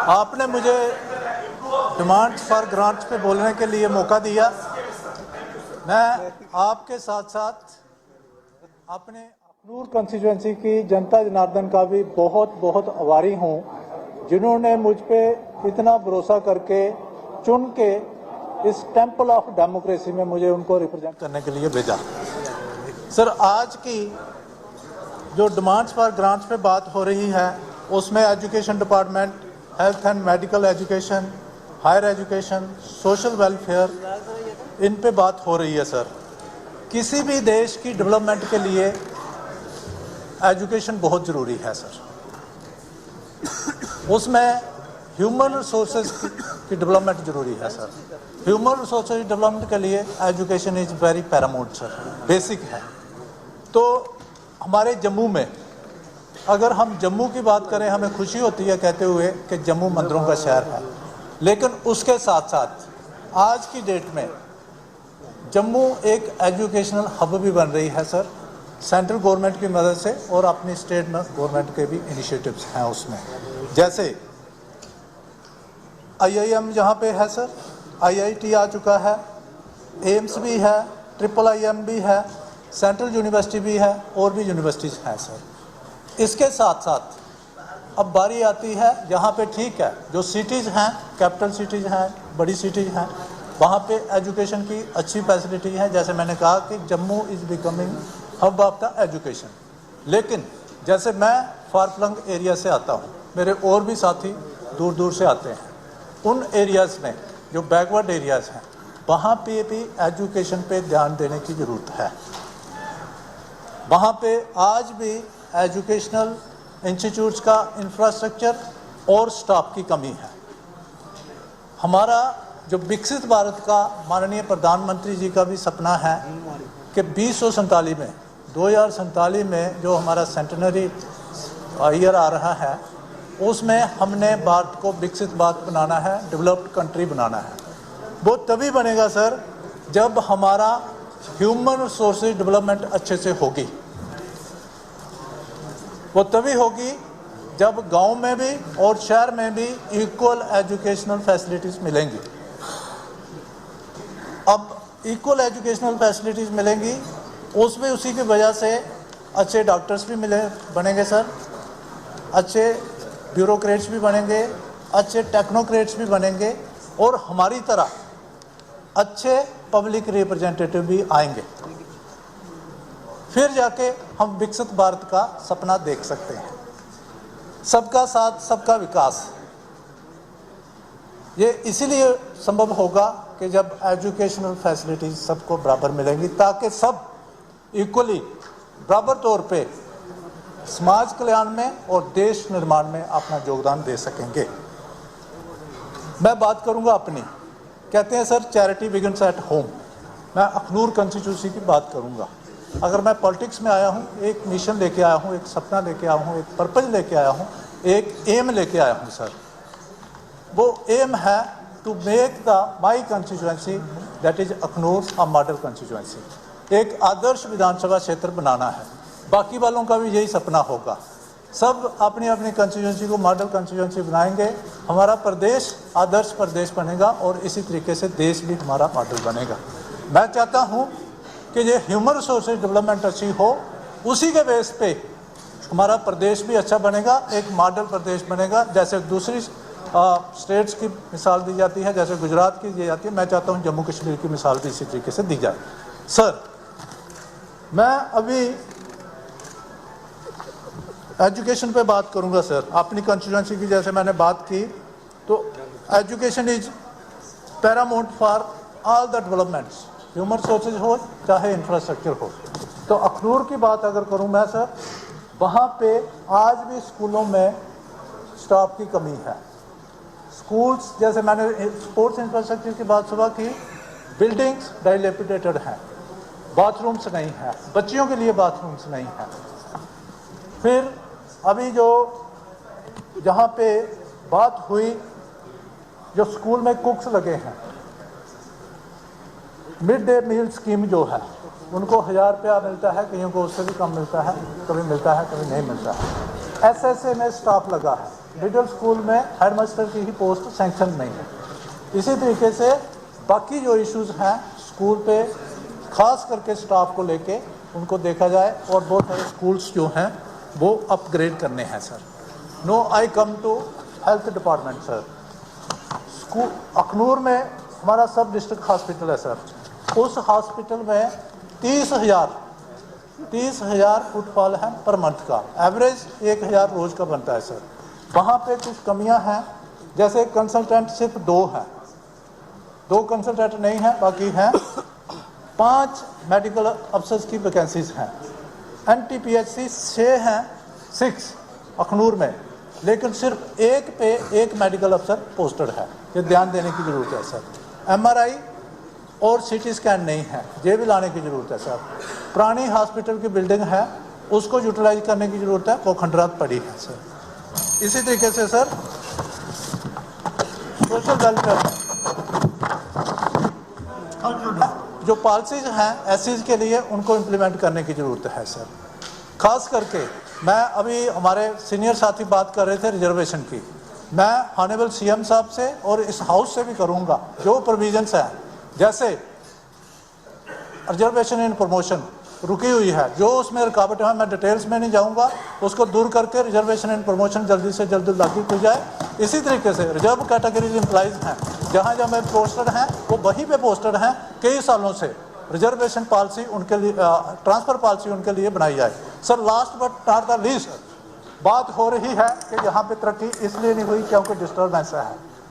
आपने मुझे demands for grants पे बोलने के लिए मौका दिया। मैं आपके साथ साथ अपने अखनूर कॉन्स्टिट्यूएंसी की जनता जनार्दन का भी बहुत बहुत आभारी हूँ, जिन्होंने मुझ पे इतना भरोसा करके चुन के इस टेंपल ऑफ डेमोक्रेसी में मुझे उनको रिप्रेजेंट करने के लिए भेजा। सर, आज की जो डिमांड्स फॉर ग्रांट्स पे बात हो रही है उसमें education department, health and medical education, higher education, social welfare, इन पे बात हो रही है। सर, किसी भी देश की डेवलपमेंट के लिए एजुकेशन बहुत ज़रूरी है। सर, उसमें ह्यूमन रिसोर्सेज की डेवलपमेंट ज़रूरी है। सर, ह्यूमन रिसोर्सेज डेवलपमेंट के लिए education is very Paramount sir, basic है। तो हमारे जम्मू में, अगर हम जम्मू की बात करें, हमें खुशी होती है कहते हुए कि जम्मू मंदिरों का शहर है, लेकिन उसके साथ साथ आज की डेट में जम्मू एक एजुकेशनल हब भी बन रही है। सर, सेंट्रल गवर्नमेंट की मदद से और अपनी स्टेट गवर्नमेंट के भी इनिशिएटिव्स हैं उसमें, जैसे IIM जहाँ पे है सर, IIT आ चुका है, एम्स भी है, IIM भी है, सेंट्रल यूनिवर्सिटी भी है और भी यूनिवर्सिटीज़ हैं। सर, इसके साथ साथ अब बारी आती है जहाँ पे ठीक है, जो सिटीज़ हैं, कैपिटल सिटीज़ हैं, बड़ी सिटीज़ हैं, वहाँ पे एजुकेशन की अच्छी फैसिलिटी है। जैसे मैंने कहा कि Jammu is becoming hub of the education. लेकिन जैसे मैं फार फ्लंग एरिया से आता हूँ, मेरे और भी साथी दूर दूर से आते हैं, उन एरियाज़ में जो बैकवर्ड एरियाज़ हैं वहाँ पे भी एजुकेशन पे ध्यान देने की ज़रूरत है। वहाँ पे आज भी एजुकेशनल इंस्टीट्यूट्स का इंफ्रास्ट्रक्चर और स्टाफ की कमी है। हमारा जो विकसित भारत का माननीय प्रधानमंत्री जी का भी सपना है कि 2047 में जो हमारा सेंटेनरी ईयर आ रहा है, उसमें हमने भारत को विकसित भारत बनाना है, डेवलप्ड कंट्री बनाना है। वो तभी बनेगा सर जब हमारा ह्यूमन रिसोर्सेज डेवलपमेंट अच्छे से होगी। वो तभी होगी जब गांव में भी और शहर में भी इक्वल एजुकेशनल फैसिलिटीज़ मिलेंगी। अब इक्वल एजुकेशनल फैसिलिटीज़ मिलेंगी, उसमें उसी की वजह से अच्छे डॉक्टर्स भी बनेंगे सर, अच्छे ब्यूरोक्रेट्स भी बनेंगे, अच्छे टेक्नोक्रेट्स भी बनेंगे और हमारी तरह अच्छे पब्लिक रिप्रेजेंटेटिव भी आएंगे। फिर जाके हम विकसित भारत का सपना देख सकते हैं। सबका साथ, सबका विकास, ये इसीलिए संभव होगा कि जब एजुकेशनल फैसिलिटीज सबको बराबर मिलेंगी, ताकि सब इक्वली बराबर तौर पे समाज कल्याण में और देश निर्माण में अपना योगदान दे सकेंगे। मैं बात करूंगा अपनी, कहते हैं sir charity begins at home. मैं अखनूर कॉन्स्टिट्यूंसी की बात करूंगा। अगर मैं पॉलिटिक्स में आया हूं, एक मिशन लेके आया हूं, एक सपना लेके आया हूं, एक पर्पज लेके आया हूं, एक एम लेके आया हूं सर। वो एम है to make the my constituency that is Akhnoor a model constituency. एक आदर्श विधानसभा क्षेत्र बनाना है। बाकी वालों का भी यही सपना होगा। सब अपनी अपनी कॉन्स्टिट्यूंसी को मॉडल कॉन्स्टिट्यूंसी बनाएंगे, हमारा प्रदेश आदर्श प्रदेश बनेगा और इसी तरीके से देश भी हमारा मॉडल बनेगा। मैं चाहता हूँ कि ये ह्यूमन रिसोर्सेज डेवलपमेंट अच्छी हो, उसी के बेस पे हमारा प्रदेश भी अच्छा बनेगा, एक मॉडल प्रदेश बनेगा। जैसे दूसरी स्टेट्स की मिसाल दी जाती है, जैसे गुजरात की दी जाती है, मैं चाहता हूँ जम्मू कश्मीर की मिसाल भी इसी तरीके से दी जाए। सर, मैं अभी एजुकेशन पे बात करूंगा सर, अपनी कॉन्स्टिट्यूंसी की। जैसे मैंने बात की, तो education is Paramount for all the developments, human resources हो चाहे इंफ्रास्ट्रक्चर हो। तो अखनूर की बात अगर करूं मैं सर, वहाँ पे आज भी स्कूलों में स्टाफ की कमी है। स्कूल्स, जैसे मैंने स्पोर्ट्स इंफ्रास्ट्रक्चर की बात सुबह की, बिल्डिंग्स डाइलेपिडेटेड हैं, बाथरूम्स नहीं हैं, बच्चियों के लिए बाथरूम्स नहीं हैं। फिर अभी जो जहाँ पे बात हुई, जो स्कूल में कुक्स लगे हैं, मिड डे मील स्कीम जो है, उनको 1000 रुपया मिलता है, कईयों को उससे भी कम मिलता है, कभी मिलता है कभी नहीं मिलता है। SSA में स्टाफ लगा है, मिडिल स्कूल में हेडमास्टर की ही पोस्ट सैंक्शन नहीं है। इसी तरीके से बाकी जो इश्यूज हैं स्कूल पे खास करके स्टाफ को लेके उनको देखा जाए और बहुत सारे स्कूल्स जो हैं वो अपग्रेड करने हैं sir. No I come to health department sir. School Akhnoor में हमारा सब डिस्ट्रिक्ट हॉस्पिटल है सर। उस हॉस्पिटल में 30,000 फुटफॉल हैं पर मंथ का, एवरेज 1,000 रोज का बनता है सर। वहाँ पे कुछ कमियां हैं, जैसे कंसल्टेंट सिर्फ 2 हैं, 2 कंसल्टेंट नहीं हैं, बाकी हैं 5 मेडिकल अफसर्स की वैकेंसीज हैं। NTPHC 6 हैं, 6 अखनूर में, लेकिन सिर्फ एक पे 1 मेडिकल अफसर पोस्टेड है। ये ध्यान देने की ज़रूरत है सर। MRI और CT स्कैन नहीं है, ये भी लाने की ज़रूरत है सर। पुरानी हॉस्पिटल की बिल्डिंग है, उसको यूटिलाइज करने की ज़रूरत है, वो खंडरात पड़ी है सर। इसी तरीके से सर सोशल वेलफेयर जो पॉलिसीज हैं एससीज के लिए, उनको इम्प्लीमेंट करने की ज़रूरत है सर। खास करके मैं अभी हमारे सीनियर साथी बात कर रहे थे रिजर्वेशन की, मैं ऑनरेबल CM साहब से और इस हाउस से भी करूँगा, जो प्रोविजंस हैं जैसे रिजर्वेशन इन प्रमोशन रुकी हुई है, जो उसमें रुकावट है, मैं डिटेल्स में नहीं जाऊंगा, उसको दूर करके रिजर्वेशन इन प्रमोशन जल्दी से जल्दी लागू की जाए। इसी तरीके से रिजर्व कैटेगरीज एम्प्लॉइज हैं, जहाँ जहाँ पोस्टेड हैं वो वहीं पे पोस्टेड हैं कई सालों से, रिजर्वेशन पॉलिसी उनके लिए, ट्रांसफ़र पॉलिसी उनके लिए बनाई जाए sir. Last but not the least बात हो रही है कि यहाँ पे तरक्की इसलिए नहीं हुई क्योंकि डिस्टर्बेंस है।